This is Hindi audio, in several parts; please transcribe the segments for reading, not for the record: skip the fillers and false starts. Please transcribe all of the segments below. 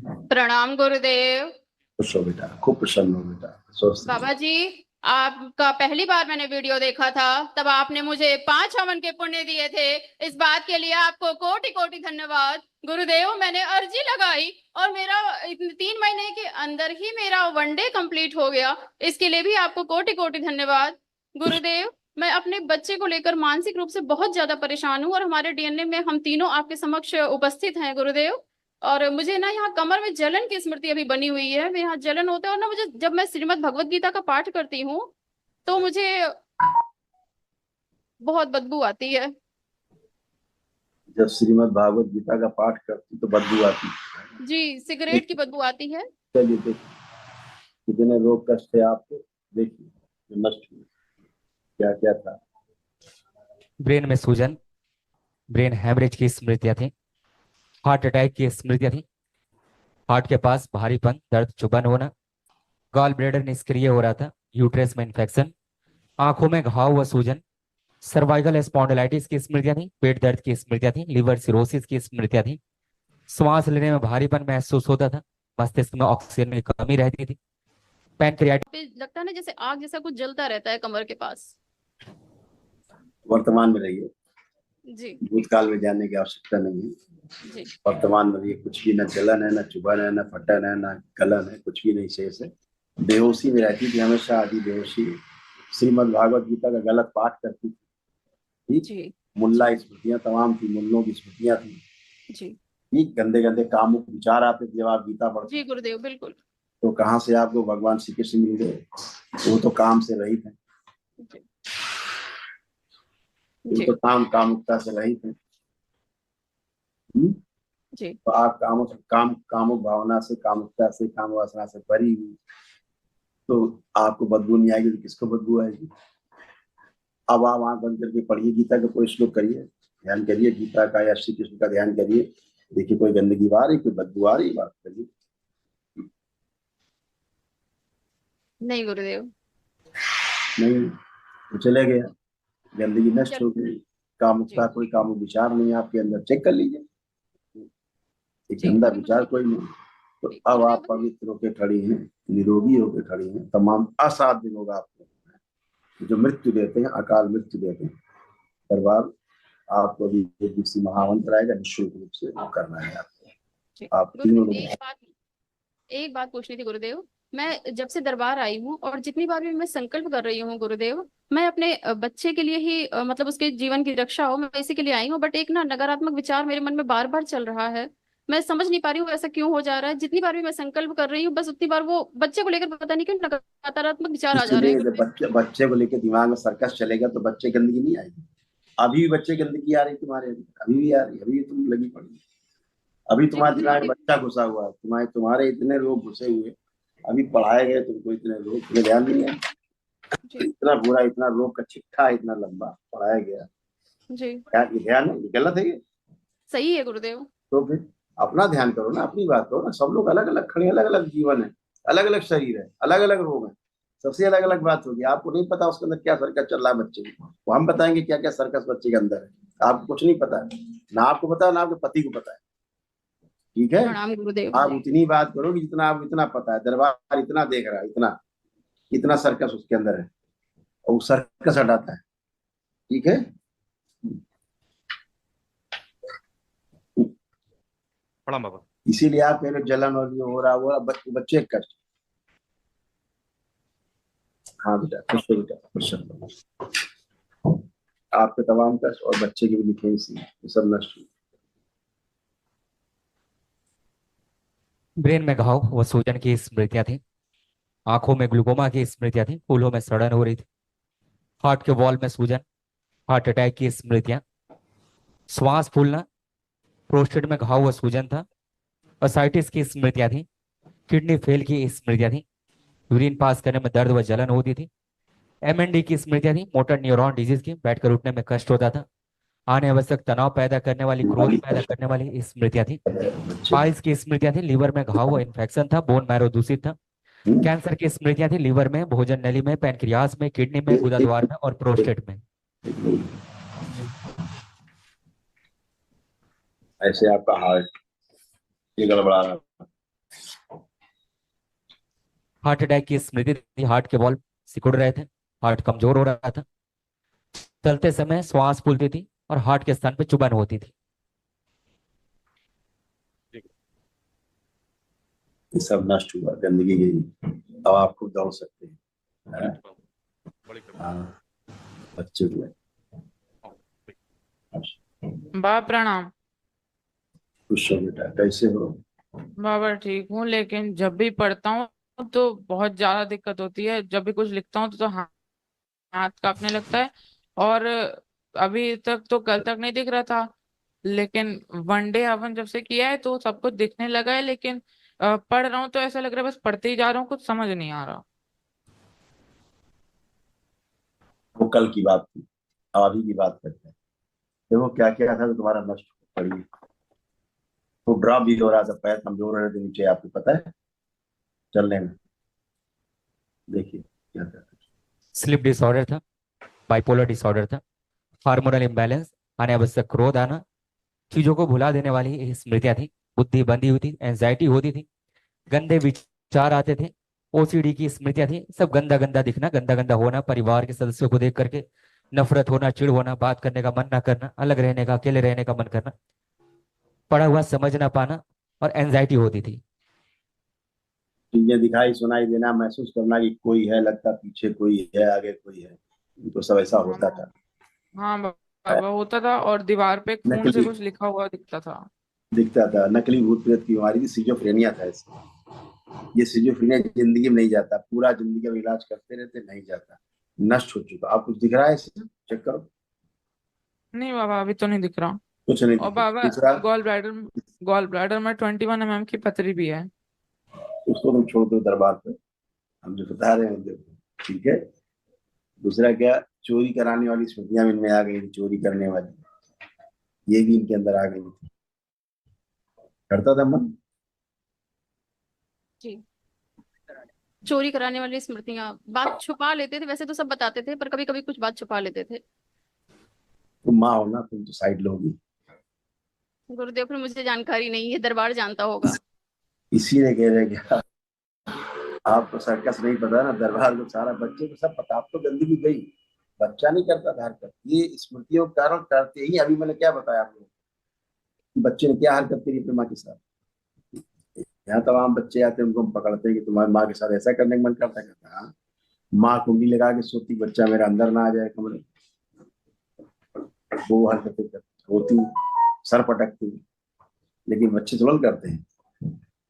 प्रणाम गुरुदेव। खुश हो बेटा, खूब प्रसन्न हो बेटा, स्वस्थ बाबा जी, आपका पहली बार मैंने वीडियो देखा था, तब आपने मुझे 5 हवन के पुण्य दिए थे। इस बात के लिए आपको कोटि कोटि धन्यवाद गुरुदेव। मैंने अर्जी लगाई और मेरा 3 महीने के अंदर ही मेरा 1 डे कंप्लीट हो गया। इसके लिए भी आपको कोटि कोटि धन्यवाद गुरुदेव। मैं अपने बच्चे को लेकर मानसिक रूप से बहुत ज्यादा परेशान हूँ और हमारे डीएनए में हम तीनों आपके समक्ष उपस्थित हैं गुरुदेव। और मुझे ना यहाँ कमर में जलन की स्मृति अभी बनी हुई है। मैं यहाँ जलन होता है और ना मुझे, जब मैं श्रीमद् भगवत गीता का पाठ करती हूँ तो मुझे बहुत बदबू आती है। जब श्रीमद् भागवत गीता का पाठ करती तो बदबू आती। जी, सिगरेट की बदबू आती है। चलिए देखिए कितने रोग कष्ट थे आपको, देखिए जो नष्ट हुए, क्या क्या था। ब्रेन में सूजन, ब्रेन हैमरेज की स्मृतियां थी, हार्ट अटैक की स्मृतियां थी, हार्ट के पास भारीपन, दर्द, चुभन होना, गॉल ब्लैडर निष्क्रिय हो रहा था, यूट्रस में इन्फेक्शन, आंखों में घाव व सूजन, सर्वाइकल स्पॉन्डिलाइटिस की स्मृतियां थी, पेट दर्द की स्मृतियां थी, लिवर सिरोसिस की स्मृतियां थी, श्वास लेने में भारीपन महसूस होता था, मस्तिष्क में ऑक्सीजन की कमी रहती थी, पैनक्रियाटिस। लगता है ना जैसे आग जैसा कुछ जलता रहता है कमर के पास। वर्तमान में रहिए जी भूतकाल में जाने की आवश्यकता नहीं है। जी वर्तमान में रहिए, कुछ भी, न जलन है, न चुभन है, न फटन है, न गलन है, कुछ भी नहीं शेष है। बेहोशी में रहती थी हमेशा, आदि बेहोशी। श्रीमद् भागवत गीता का गलत पाठ करती थी। जी मुल्ला स्मृतियां तमाम थी, मुल्लों की स्मृतियां थी। जी ठीक, गंदे गंदे कामुक विचार आते थे जब आप गीता पढ़ते। जी गुरुदेव, बिल्कुल। तो कहाँ से आपको भगवान श्री कृष्ण मिल गए? वो तो काम से रहित है, जी वो तो कामुकता से रहित है। जी तो आप कामुक भावना से, कामुकता से, काम वासना से भरी हुई, तो आपको बदबू नहीं आएगी तो किसको बदबू आएगी? अब आप आंख बंद करके पढ़िए, गीता का कोई श्लोक करिए, ध्यान करिए गीता का या श्री कृष्ण का ध्यान करिए। देखिए कोई गंदगी आ रही, कोई बदबू आ रही, बात करिए। नहीं गुरुदेव। नहीं तो चले गया, गंदगी नष्ट हो गई। कामुकता, जी कोई कामुक विचार नहीं आपके अंदर, चेक कर लीजिए, एक जी गंदा विचार कोई नहीं। तो अब आप गुरुदेव। पवित्र होकर खड़ी हैं, निरोगी होकर खड़ी हैं। तमाम असाध्य लोग आपको जो मृत्यु देते हैं, अकाल मृत्यु देते हैं, दरबार आपको अभी एक दूसरी महामंत्र आएगा, निःशुल्क रूप से वो करना है आपको। जी आप तीनों गुरुदेव, लोग एक बात पूछनी थी गुरुदेव। मैं जब से दरबार आई हूँ और जितनी बार भी मैं संकल्प कर रही हूँ गुरुदेव, मैं अपने बच्चे के लिए ही मतलब उसके जीवन की रक्षा हो, मैं इसी के लिए आई हूँ। बट एक ना नकारात्मक विचार मेरे मन में बार बार चल रहा है। मैं समझ नहीं पा रही हूँ ऐसा क्यों हो जा रहा है। जितनी बार भी मैं संकल्प कर रही हूँ, बस उतनी बार वो बच्चे को लेकर पता नहीं क्यों नकारात्मक विचार आ जा रहे हैं इसलिए जब गुरुदेव। बच्चे को लेकर दिमाग में सर्कस चलेगा तो बच्चे गंदगी नहीं आएगी। अभी भी बच्चे गंदगी आ रही तुम्हारे अंदर, अभी भी आ रही, अभी भी तुम लगी पड़ी। अभी जी तुम्हारे दिमाग में गुरुदेव। बच्चा घुसा हुआ है, तुम्हारे इतने लोग घुसे हुए, अभी पढ़ाए गए तुमको इतने लोग, तुम्हें ध्यान नहीं है? जी इतना बुरा, इतना रोग का चिट्ठा इतना लंबा पढ़ाया गया, जी क्या ध्यान है? गलत है ये? सही है गुरुदेव। तो फिर अपना ध्यान करो ना, अपनी बात करो ना। सब लोग अलग अलग खड़े, अलग अलग जीवन है, अलग अलग शरीर है, अलग अलग रोग है, सबसे अलग अलग बात होगी। आपको नहीं पता उसके अंदर क्या सर्कस चल रहा है बच्चे को, वो हम बताएंगे क्या क्या सर्कस बच्चे के अंदर है। आपको कुछ नहीं पता है, ना आपको पता है ना आपके पति को पता है। ठीक है, प्रणाम गुरुदेव। आप उतनी बात करो कि जितना आपको इतना पता है। दरबार इतना देख रहा है, इतना इतना सर्कस उसके अंदर है, और वो सर्कस हटाता है। ठीक है, प्रणाम बाबा। इसीलिए आप कह रहे हो जलन और ये हो रहा वो बच्चे का कष्ट। हाँ बेटा, खुश हो बेटा, खुश हो। आपके तमाम कष्ट और बच्चे के भी लिखे इसी, ये सब नष्ट हुए। ब्रेन में घाव व सूजन की स्मृतियां थी, आंखों में ग्लूकोमा की स्मृतियां थी, फूलों में सड़न हो रही थी, हार्ट के वॉल में सूजन, हार्ट अटैक की स्मृतियां, श्वास फूलना, प्रोस्टेट में घाव व सूजन था, असाइटिस की स्मृतियां थी, किडनी फेल की स्मृतियां थी, यूरिन पास करने में दर्द व जलन होती थी, एमएनडी की स्मृतियां थी, मोटर न्यूरॉन डिजीज की, बैठकर उठने में कष्ट होता था, आने आवश्यक तनाव पैदा करने वाली, क्रोध पैदा करने वाली स्मृतियां थी, पाइल्स की स्मृतियां थी, लीवर में घाव व इन्फेक्शन था, बोन मैरो दूषित था, कैंसर की स्मृतियां थी, लीवर में, भोजन नली में, पैनक्रियास में, किडनी में, गुदा द्वार में और प्रोस्टेट में। ऐसे आपका हार्ट ये गड़बड़ा रहा, हार्ट अटैक की स्मृति थी, हार्ट के वॉल्व सिकुड़ रहे थे, हार्ट कमजोर हो रहा था, चलते समय श्वास फूलती थी और हार्ट के स्थान पे चुभन होती थी। ये सब नष्ट हुआ, गंदगी गई। अब आप खुद दौड़ सकते हैं। हाँ, बच्चे हुए। बाबा प्रणाम। खुश हो बेटा, कैसे हो? बाबा ठीक हूँ, लेकिन जब भी पढ़ता हूँ तो बहुत ज्यादा दिक्कत होती है। जब भी कुछ लिखता हूँ तो हाथ कांपने लगता है। और अभी तक तो कल तक नहीं दिख रहा था, लेकिन वनडे हवन जब से किया है तो सब कुछ दिखने लगा है। लेकिन पढ़ रहा हूँ तो ऐसा लग रहा है बस पढ़ते ही जा रहा हूँ, कुछ समझ नहीं आ रहा। वो कल की बात थी, अब अभी की बात करते हैं। देखो क्या क्या था तो तुम्हारा नष्ट पड़ी। तो ड्रॉप भी हो रहा था, पैर कमजोर हो रहे थे नीचे, आपको पता है, चलने में। देखिए क्या था। स्लीप डिसऑर्डर था, बाइपोलर डिसऑर्डर था, हार्मोनल इम्बैलेंस, अनावश्यक क्रोध आना, चीजों को भुला देने वाली ये स्मृतियां थी, बुद्धि बंधी हुई थी, एंजाइटी होती थी, गंदे विचार आते थे, ओसीडी की स्मृतियां थी, सब गंदा गंदा दिखना, गंदा गंदा होना, परिवार के सदस्यों को देख करके नफरत होना, चिढ़ होना, बात करने का मन ना करना, अलग रहने का, अकेले रहने का मन करना, पढ़ा हुआ समझ ना पाना और एंजाइटी होती थी। चीजें दिखाई सुनाई देना, महसूस करना कि कोई है, लगता पीछे कोई है, आगे कोई है। तो सब ऐसा होता था। हाँ बाबा, होता था। और दीवार पे खून से नकली कुछ लिखा हुआ दिखता था। दिखता था, नकली भूत प्रेत की बीमारी थी, सिजोफ्रेनिया था इसमें। ये सिजोफ्रेनिया जिंदगी में नहीं जाता, पूरा जिंदगी में इलाज करते रहते, नहीं जाता, नष्ट हो चुका। आप कुछ दिख रहा है इससे? चेक करो। नहीं बाबा, अभी तो नहीं दिख रहा। कुछ नहीं और दिखे। बाबा, तीसरा, गॉल ब्लैडर में 21 mm की पथरी भी है। उसको तुम छोड़ दो दरबार पे, हम जो बता रहे हैं देखो, ठीक है। दूसरा क्या, चोरी कराने वाली स्मृतियां इनमें आ गई, चोरी करने वाली, ये भी इनके अंदर आ गई थी। करता था मन। जी, चोरी कराने वाली स्मृतियां, बात छुपा लेते थे, वैसे तो सब बताते थे पर कभी कभी कुछ बात छुपा लेते थे। तुम माँ हो ना, तुम तो साइड लोगी। गुरुदेव, फिर मुझे जानकारी नहीं है, दरबार जानता होगा। इसीलिए कह रहे क्या, आपको सर्कस नहीं पता ना, दरबार को सारा, बच्चे को सब पता। आप तो गंदगी गई, बच्चा नहीं करता था हरकत, ये स्मृतियों के कारण करते ही। अभी मैंने क्या बताया आपको कि बच्चे ने क्या हरकत करी अपनी माँ के साथ। यहाँ तमाम बच्चे आते हैं, उनको हम पकड़ते हैं कि तुम्हारी माँ के साथ ऐसा करने का मन करता है। कहता हाँ, माँ कुंडी लगा के सोती, बच्चा मेरा अंदर ना आ जाए कमरे। वो हरकतें होती, सर पटकती, लेकिन बच्चे तुरंत करते हैं।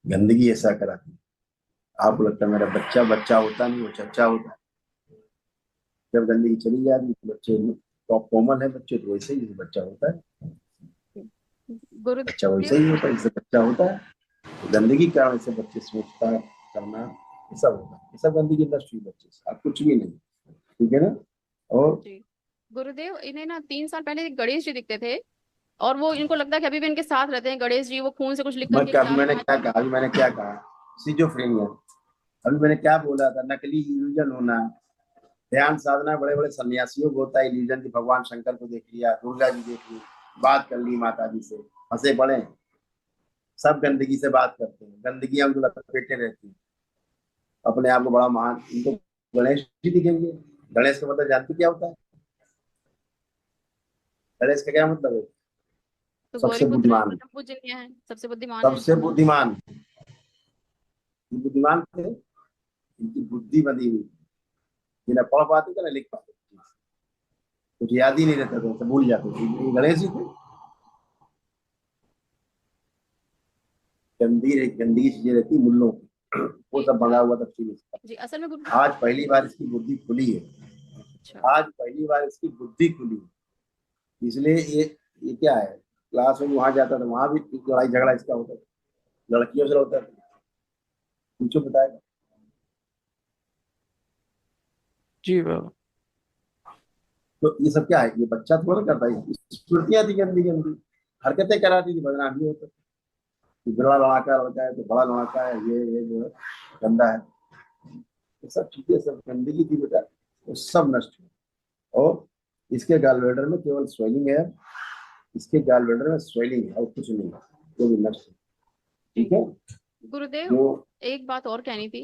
गंदगी ऐसा कराती। आपको लगता है मेरा बच्चा बच्चा होता नहीं, वो चच्चा होता है। जब गंदगी चली जाती तो बच्चे तो कोमल है, बच्चे तो वैसे ही जैसे बच्चा होता है। बच्चा वैसे गुरुदेव, ही होता है जैसे बच्चा होता है। तो गंदगी के कारण से बच्चे सोचता करना, ये सब होता है। ये सब गंदगी नष्ट हुई बच्चे से, आप कुछ भी नहीं। ठीक है ना? और जी गुरुदेव, इन्हें ना 3 साल पहले गणेश जी दिखते थे और वो, इनको लगता है कि अभी भी इनके साथ रहते हैं गणेश जी। वो खून से कुछ लिख करके अभी मैंने क्या कहा, अभी मैंने क्या कहा, सिजोफ्रेनिया। अभी मैंने क्या बोला था, नकली इल्यूजन होना, ध्यान साधना बड़े बड़े सन्यासियों को होता है इल्यूजन की। भगवान शंकर को देख लिया, दुर्गा जी देख ली, बात कर ली माता जी से, हंसे पड़े, सब गंदगी से बात करते हैं, गंदगी उनको लपेटे रहती है, अपने आप को बड़ा महान। इनको गणेश जी दिखेंगे। गणेश का मतलब जानते क्या होता है? गणेश का क्या मतलब है? तो सबसे गौरीपुत्र है, बुद्धिमान, परम पूजनीय है, सबसे बुद्धिमान है। सबसे बुद्धिमान। ये बुद्धिमान थे, इनकी बुद्धि बंधी हुई, ये ना पढ़ पाते थे ना लिख पाते थे, कुछ याद ही नहीं रहता था, सब भूल जाते थे। ये गणेश जी थे। गंदगी चीजें रहती मुल्लों की, वो सब बना हुआ तफसील। जी, असल में गुरु, आज पहली बार इसकी बुद्धि खुली है। अच्छा, आज पहली बार इसकी बुद्धि खुली है। इसलिए ये क्या है, क्लास में वहां जाता था, वहां भी लड़ाई झगड़ा इसका होता था, लड़कियों से होता था। पूछो बताएगा। जी बाबा। तो ये सब क्या है, ये बच्चा थोड़ा ना करता है, स्मृतियां थी गंदी गंदी, हरकतें कराती थी, बदनामी होता था कि बड़ा लड़ाका लड़का है तो बड़ा लड़ाका है, ये जो है गंदा है। ये सब चीजें, सब गंदगी थी बेटा, वो सब नष्ट हुआ। और इसके गालब्लैडर में केवल स्वेलिंग है, इसके गालब्लैडर में स्वेलिंग है और कुछ नहीं है, वो भी नष्ट है। ठीक है। गुरुदेव जो एक बात और कहनी थी।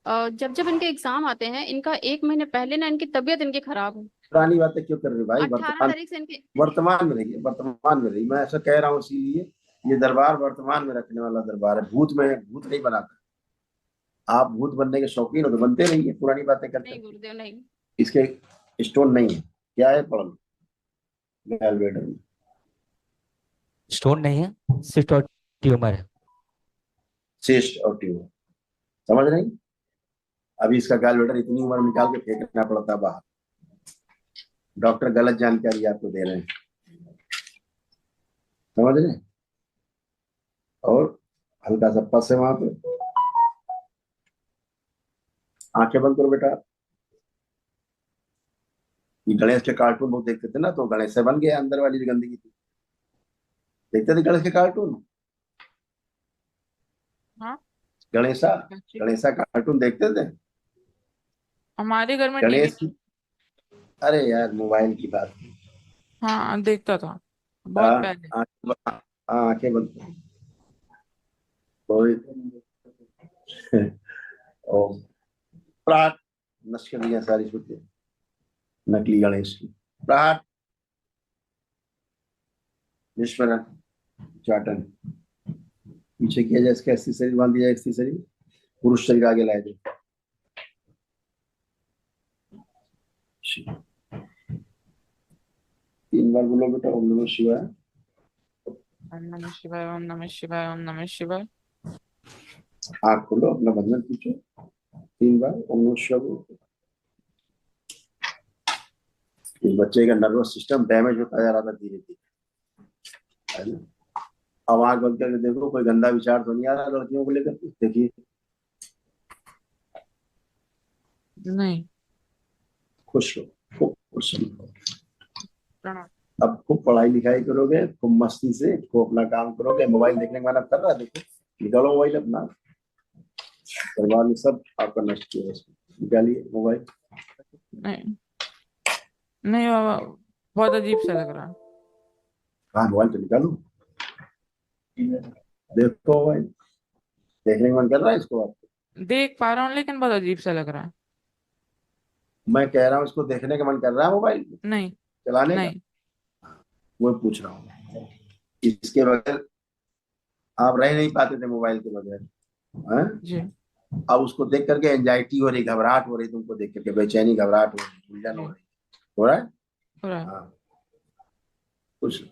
जब जब इनके एग्जाम आते हैं, इनका 1 महीने पहले ना इनकी तबीयत इनकी खराब है। पुरानी बातें क्यों कर रहे हो भाई? 18 तारीख से इनके वर्तमान में रहिए, वर्तमान में रहिए। मैं ऐसा कह रहा हूँ इसीलिए, ये दरबार वर्तमान में रखने वाला दरबार है। भूत में भूत नहीं बनाता। आप भूत बनने के शौकीन हो तो बनते रहिए, पुरानी बातें करते नहीं हैं। गुरुदेव नहीं। इसके स्टोन नहीं है। क्या है? पढ़ लो गैलवेडर में। स्टोन नहीं है, सिस्ट और ट्यूमर है। सिस्ट और ट्यूमर, समझ नहीं? अभी इसका गैलवेडर इतनी उम्र में निकाल के फेंकना पड़ता है बाहर। डॉक्टर गलत जानकारी आपको दे रहे हैं, समझ रहे? और हल्का सा पस है वहां पे। आंखें बंद करो बेटा। ये गणेश के कार्टून बहुत देखते थे ना, तो गणेश से बन गया, अंदर वाली जो गंदगी थी। देखते थे गणेश के कार्टून? हाँ गणेशा, बच्चे गणेशा कार्टून देखते थे? हमारे घर में टीवी। गणेश की, अरे यार मोबाइल की बात। हाँ देखता था बहुत हाँ, पहले। आंखें बंद करो। कोई और प्राट नष्ट कर दिया सारी छुट्टी नकली गणेश की। प्राट निष्परण चाटन पीछे किया जाए, इसका अस्थि शरीर बांध दिया जाए, अस्थि शरीर पुरुष शरीर आगे लाया जाए। 3 बार बोलो बेटा, ओम नमः शिवाय। ओम नमः शिवाय, ओम नमः शिवाय, ओम नमः शिवाय। आँख खोलो, अपना बंधन खींचो, 3 बार ओम नमः शिवाय बोलो। इस बच्चे का नर्वस सिस्टम डैमेज होता जा रहा था धीरे धीरे, है ना? अब आँख बंद करके देखो, कोई गंदा विचार तो नहीं आ रहा लड़कियों को लेकर? देखिए, नहीं। खुश हो, खूब खुश हो। प्रणाम। अब खूब पढ़ाई लिखाई करोगे, खूब मस्ती से खूब अपना काम करोगे। मोबाइल देखने का मन अब कर रहा है? देखो, निकालो मोबाइल अपना। परिवार में सब आपका नष्ट किया है, निकालिए मोबाइल। नहीं नहीं बाबा, बहुत अजीब सा लग रहा है। हाँ, मोबाइल तो निकालो, देखो मोबाइल। देखने का मन कर रहा है इसको आपको? देख पा रहा हूँ लेकिन बहुत अजीब सा लग रहा है। मैं कह रहा हूँ इसको देखने का मन कर रहा है मोबाइल नहीं चलाने का? नहीं। वो पूछ रहा हूँ। इसके बगैर आप रह नहीं पाते थे, मोबाइल के बगैर, हैं? जी अब उसको देख करके एंजाइटी हो रही, घबराहट हो रही, तुमको देख करके बेचैनी, घबराहट हो रही, उलझन हो जी रही, हो रहा है? हो रहा है। हाँ, कुछ